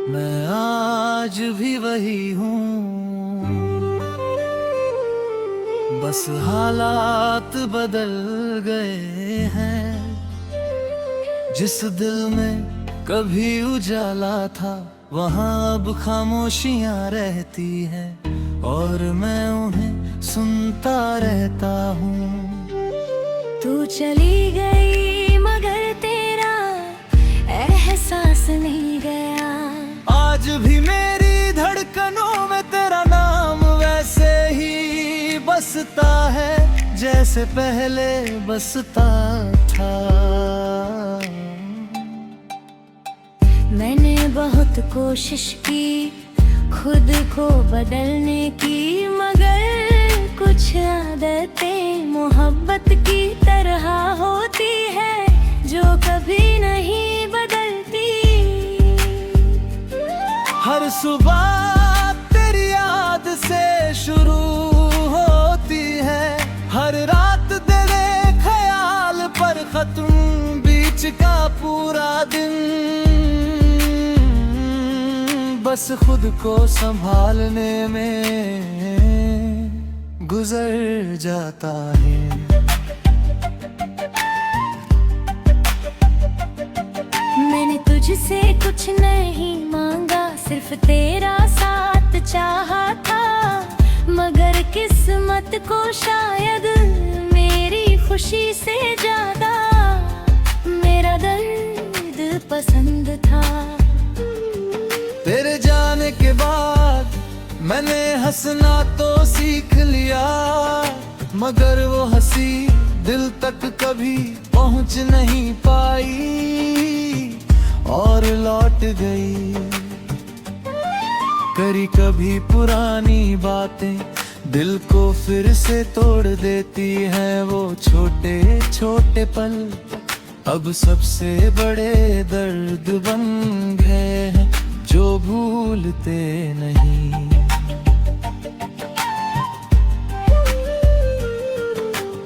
मैं आज भी वही हूँ, बस हालात बदल गए हैं। जिस दिल में कभी उजाला था, वहाँ अब खामोशियाँ रहती हैं और मैं उन्हें सुनता रहता हूँ। तू चली गई मगर तेरा एहसास नहीं गया। आज भी मेरी धड़कनों में तेरा नाम वैसे ही बसता है, जैसे पहले बसता था। मैंने बहुत कोशिश की खुद को बदलने की, मगर कुछ आदतें मोहब्बत की तरह होती है जो कभी नहीं बदलती। हर सुबह तेरी याद से शुरू होती है, हर रात तेरे ख्याल पर खत्म, बीच का पूरा दिन बस खुद को संभालने में गुजर जाता है। मैंने तुझसे कुछ नहीं मांगा, सिर्फ तेरा साथ चाहा था, मगर किस्मत को शायद मेरी खुशी से ज्यादा मेरा दर्द पसंद था। तेरे जाने के बाद मैंने हंसना तो सीख लिया, मगर वो हंसी दिल तक कभी पहुंच नहीं पाई और लौट गई। करी कभी पुरानी बातें दिल को फिर से तोड़ देती हैं, वो छोटे छोटे पल अब सबसे बड़े दर्द बन गए हैं जो भूलते नहीं।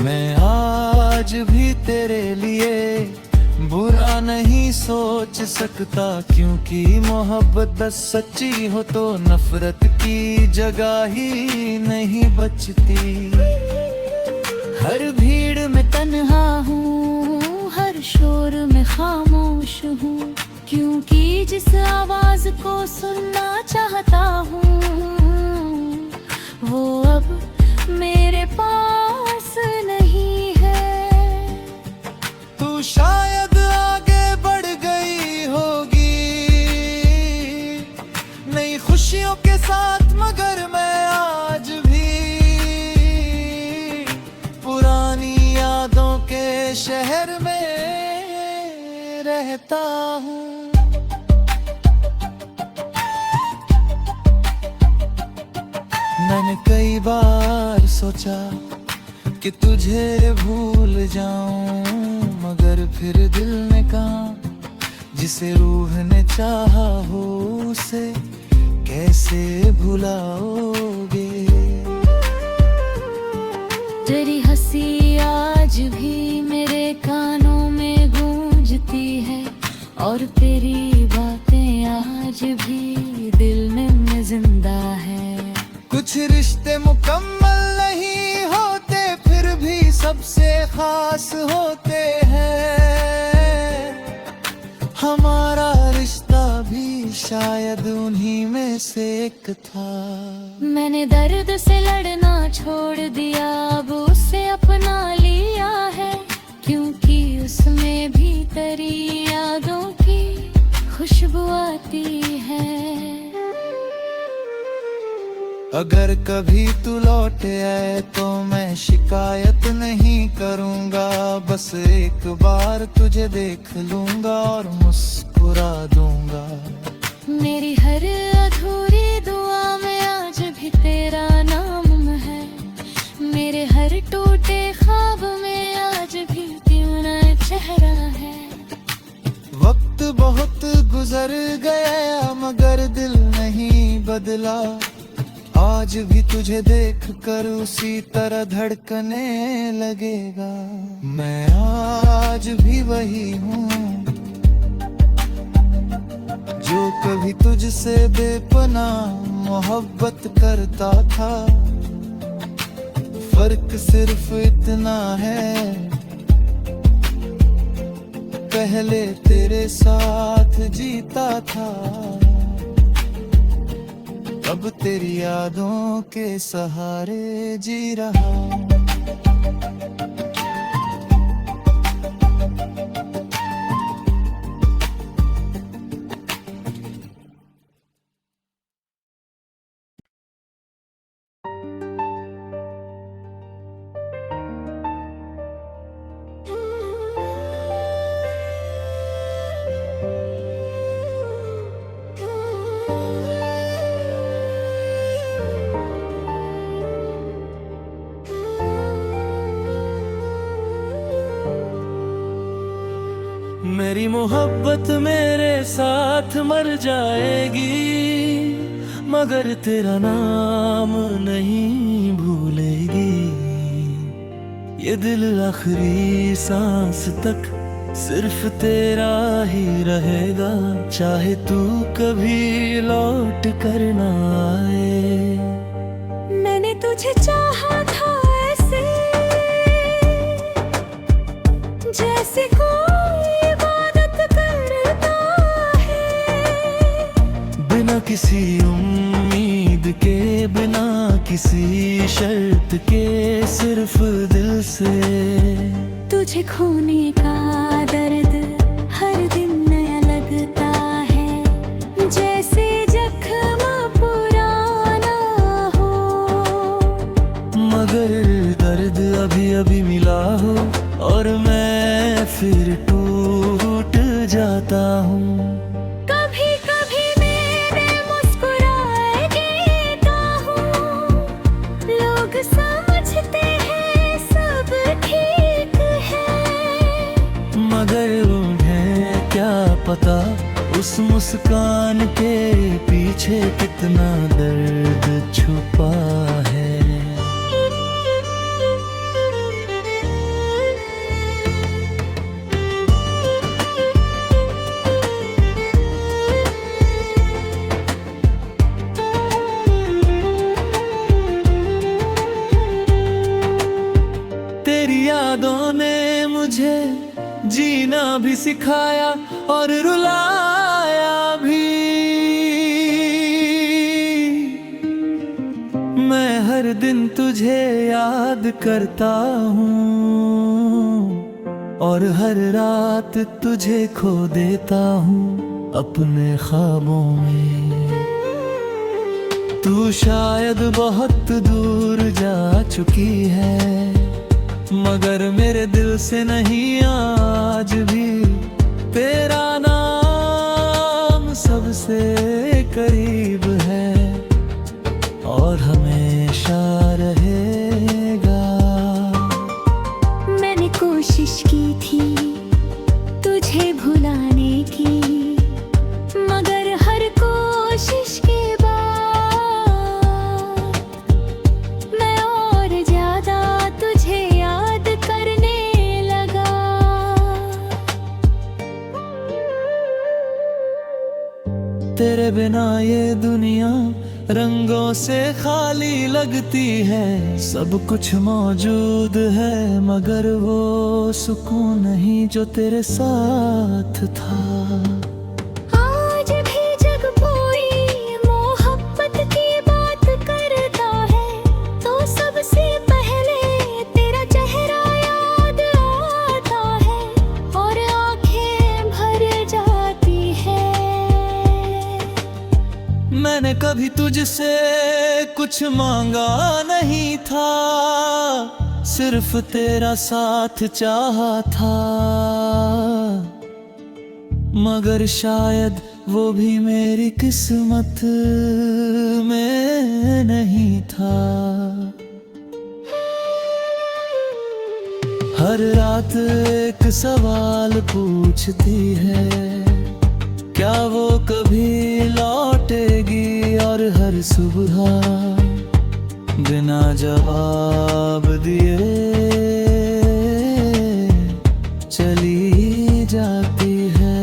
मैं आज भी तेरे लिए बुरा नहीं सोच सकता, क्योंकि मोहब्बत बस सच्ची हो तो नफरत की जगह ही नहीं बचती। हर भीड़ में तन्हा हूँ, हर शोर में खामोश हूँ, क्योंकि जिस आवाज को सुनना चाहता हूँ वो अब मेरे पास नहीं है। तू शायद आगे बढ़ गई होगी नई खुशियों के साथ, मगर मैं आज भी पुरानी यादों के शहर में रहता हूँ। मैंने कई बार सोचा कि तुझे भूल जाऊं, मगर फिर दिल ने कहा जिसे रूह ने चाहा हो उसे कैसे भुलाओगे। तेरी हंसी आज भी मेरे कानों में गूंजती है और तेरी बातें आज भी दिल में जिंदा है। कुछ रिश्ते मुकम्मल नहीं होते, फिर भी सबसे खास होते हैं। हमारा रिश्ता भी शायद उन्हीं में से एक था। मैंने दर्द से लड़ना छोड़ दिया, अब उसे अपना लिया है, क्योंकि उसमें भी तेरी यादों की खुशबू आती है। अगर कभी तू लौट आए तो मैं शिकायत नहीं करूँगा, बस एक बार तुझे देख लूँगा और मुस्कुरा दूँगा। मेरी हर अधूरी दुआ में आज भी तेरा नाम है, मेरे हर टूटे ख्वाब में आज भी तेरा चेहरा है। वक्त बहुत गुजर गया मगर दिल नहीं बदला, आज भी तुझे देख कर उसी तरह धड़कने लगेगा। मैं आज भी वही हूँ जो कभी तुझसे बेपनाह मोहब्बत करता था। फर्क सिर्फ इतना है, पहले तेरे साथ जीता था, अब तेरी यादों के सहारे जी रहा हूं। मेरी मोहब्बत मेरे साथ मर जाएगी, मगर तेरा नाम नहीं भूलेगी। ये दिल आखिरी सांस तक सिर्फ तेरा ही रहेगा, चाहे तू कभी लौट कर ना आए। मैंने तुझे चाहा था ऐसे, जैसे कोई इबादत करता है, बिना किसी उम्मीद के, बिना किसी शर्त के, सिर्फ दिल से। तुझे खोने का दर्द हर दिन नया लगता है, जैसे जख्म पुराना हो, मगर दर्द अभी अभी मिला हो और मैं फिर टूट जाता हूँ। कभी कभी मैंने मुस्कुराए देता हूँ, लोग समझते हैं सब ठीक है, मगर उन्हें क्या पता उस मुस्कान के पीछे कितना दर्द छुपा है। तेरी यादों ने मुझे जीना भी सिखाया और रुलाया भी। मैं हर दिन तुझे याद करता हूँ और हर रात तुझे खो देता हूँ अपने ख्वाबों में। तू शायद बहुत दूर जा चुकी है, मगर मेरे दिल से नहीं आज भी तेरा नाम सबसे करीब है और हमेशा रहेगा। मैंने कोशिश की थी तुझे भुलाने की, मगर हर कोशिश के बाद मैं और ज्यादा तुझे याद करने लगा। तेरे बिना ये दुनिया रंगों से खाली लगती है। सब कुछ मौजूद है मगर वो सुकून नहीं जो तेरे साथ था। आज भी जब कोई मोहब्बत की बात करता है तो सबसे पहले तेरा चेहरा याद आता है और आंखें भर जाती है। मैंने कभी तुझसे कुछ मांगा नहीं था, सिर्फ तेरा साथ चाहा था, मगर शायद वो भी मेरी किस्मत में नहीं था। हर रात एक सवाल पूछती है, क्या वो कभी लौटेगी? और हर सुबह बिना जवाब दिए चली जाती है।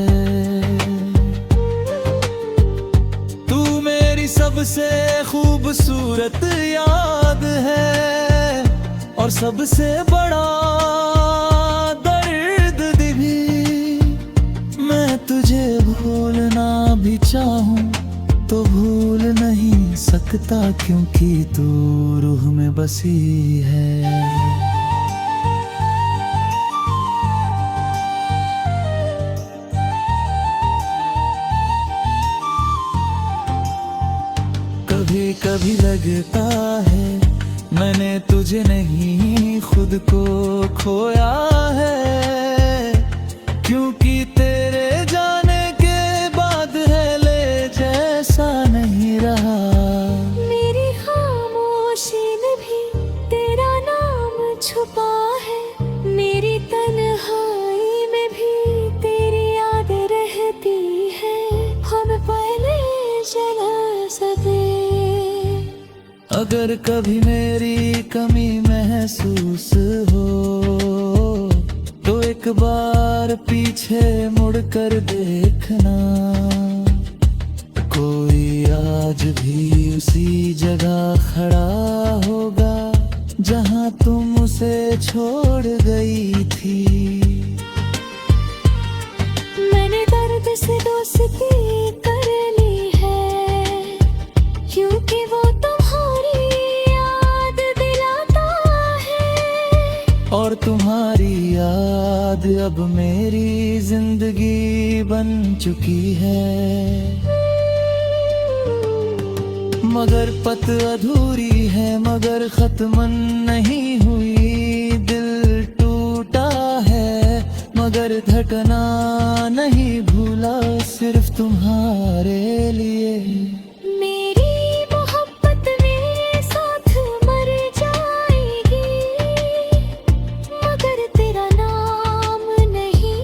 सबसे खूबसूरत याद है और सबसे बड़ा दर्द भी। मैं तुझे भूलना भी चाहूं तो भूल नहीं सकता, क्योंकि तू रूह में बसी है। कभी कभी लगता है मैंने तुझे नहीं खुद को खोया है, क्योंकि तेरे जाने के बाद है ले जैसा नहीं रहा। मेरी खामोशी में भी तेरा नाम छुपा है, मेरी तन्हाई में भी तेरी याद रहती है। हम पहले चला सके। अगर कभी मेरी कमी महसूस हो तो एक बार पीछे मुड़कर देखना, कोई आज भी उसी जगह खड़ा होगा जहां तुम उसे छोड़ गई थी। मैंने दर्द से दोस्ती कर ली है, क्योंकि वो तुम्हारी याद दिलाता है। और तुम्हारी याद अब मेरी जिंदगी बन चुकी है। मगर पत अधूरी है, मगर खत्म नहीं हुई। दिल टूटा है मगर धड़कना नहीं भूला, सिर्फ तुम्हारे लिए। मेरी मोहब्बत मेरे साथ मर जाएगी, मगर तेरा नाम नहीं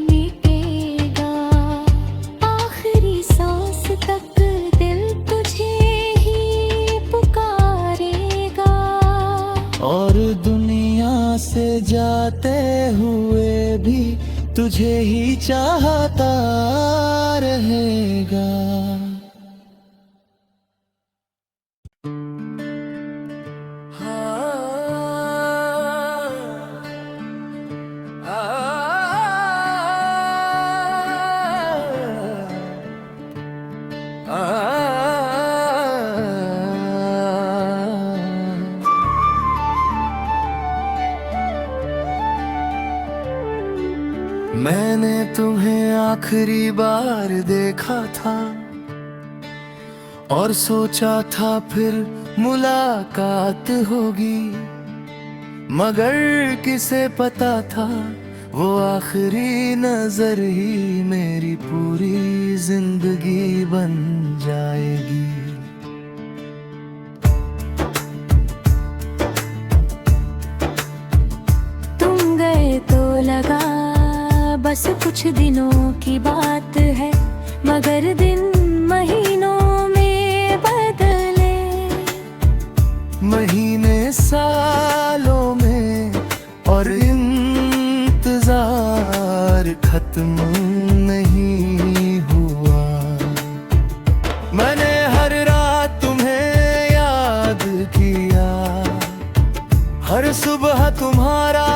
मिटेगा। आखिरी सांस तक दिल तुझे ही पुकारेगा। और दुनिया से जाते हुए भी तुझे ही चाहता रहेगा। मैंने तुम्हें आखिरी बार देखा था और सोचा था फिर मुलाकात होगी, मगर किसे पता था वो आखिरी नजर ही मेरी पूरी जिंदगी बन जाएगी। तुम गए तो लगा बस कुछ दिनों की बात है, मगर दिन महीनों में बदले। महीने सालों में और इंतजार खत्म नहीं हुआ। मैंने हर रात तुम्हें याद किया, हर सुबह तुम्हारा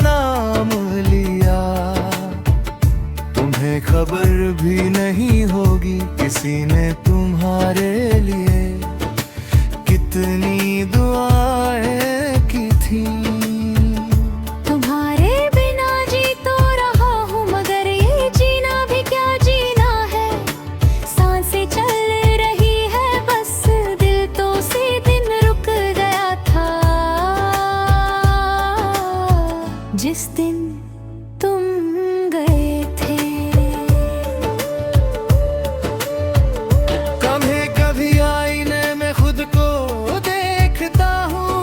नाम लिया। तुम्हें खबर भी नहीं होगी किसी ने तुम्हारे लिए कितनी दुआएं की थी। तुम्हारे बिना जी तो रहा हूँ, मगर ये जीना भी क्या जीना है। सांसें चल रही है बस, दिल तो उसी दिन रुक गया था जिस दिन तुम गए थे। कभी कभी आईने में खुद को देखता हूँ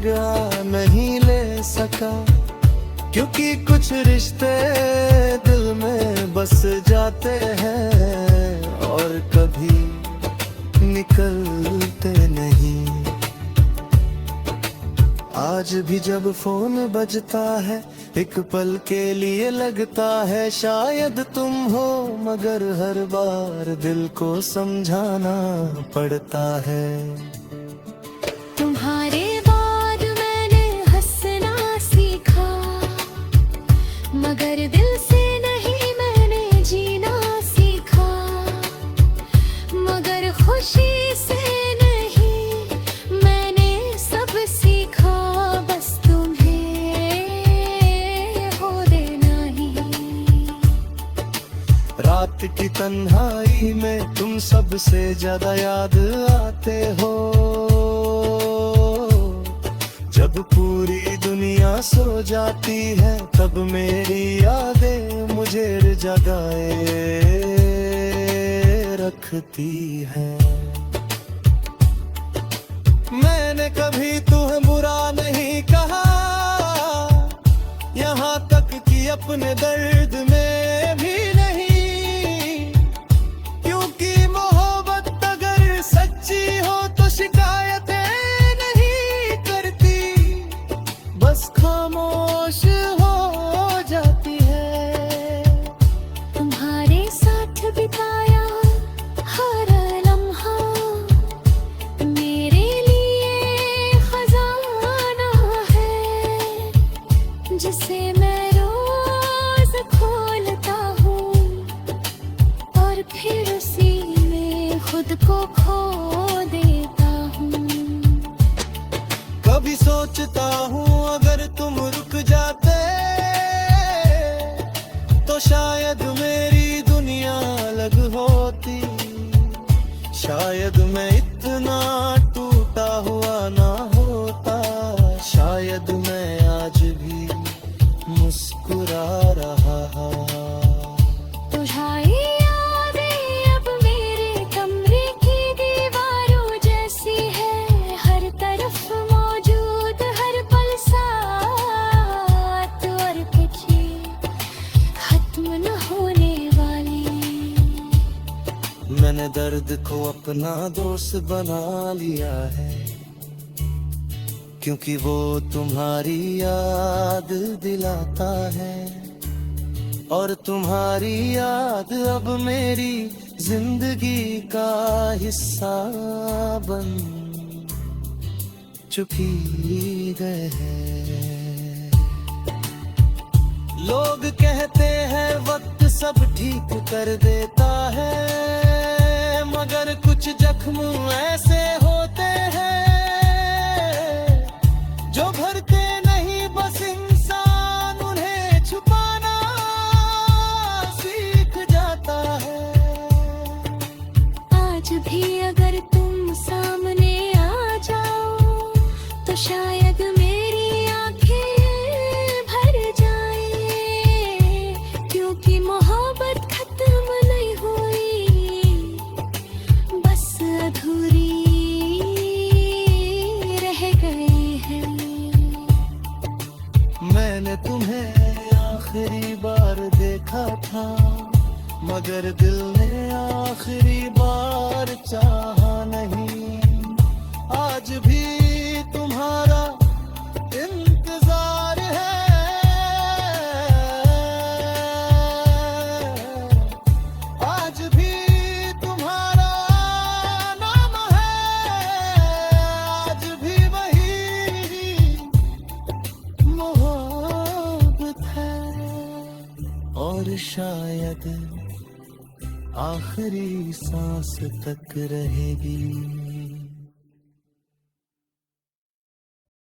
जगह नहीं ले सका, क्योंकि कुछ रिश्ते दिल में बस जाते हैं और कभी निकलते नहीं। आज भी जब फोन बजता है एक पल के लिए लगता है शायद तुम हो, मगर हर बार दिल को समझाना पड़ता है। तुम्हारे बाद मैंने हंसना सीखा, मगर दिल से नहीं मैंने जीना सीखा, मगर खुशी से नहीं मैंने सब सीखा, बस तुम्हें हो देना ही। रात की तन्हाई में तुम सबसे ज्यादा याद आते हो, जब पूरी दुनिया सो जाती है तब मेरी यादें मुझे जगाए रखती है। मैंने कभी तुम्हें बुरा नहीं कहा, यहाँ तक कि अपने दर्द में भी नहीं, क्योंकि मोहब्बत अगर सच्ची हो तो शिकायतें नहीं करती, बस खामोश हो जाती है। तुम्हारे साथ बिताया हर लम्हा मेरे लिए खजाना है, जिसे मैं रोज खोलता हूँ और फिर उसी में खुद को खो देता हूँ। कभी सोचता हूँ अगर तुम रुक जाते तो शायद मेरी दुनिया अलग होती, शायद मैं इतना टूटा हुआ ना होता, शायद मैं आज भी मुस्कुरा रहा। तुम्हारी यादें अब मेरे कमरे की दीवारों जैसी है, हर तरफ मौजूद हर पल साथ, और कुछ खत्म न होने वाली। मैंने दर्द को अपना दोस्त बना लिया है, क्योंकि वो तुम्हारी याद दिलाता है, और तुम्हारी याद अब मेरी जिंदगी का हिस्सा बन चुकी है। लोग कहते हैं वक्त सब ठीक कर देता है, मगर कुछ जख्म ऐसे होते हैं जो भरते नहीं, बस इंसान उन्हें छुपाना सीख जाता है। आज भी अगर तुम सामने आ जाओ तो शायद मेरी आंखें भर जाएं, क्योंकि मोहब्बत खत्म नहीं हुई, बस अधूरी रह गई है। मैंने तुम्हें आखिरी बार देखा था, मगर दिल ने आखिरी बार चाहा नहीं। आज भी तुम्हारा इंतजार है, आज भी तुम्हारा नाम है, आज भी वही मोहब्बत है, और शायद आखिरी सांस तक रहेगी।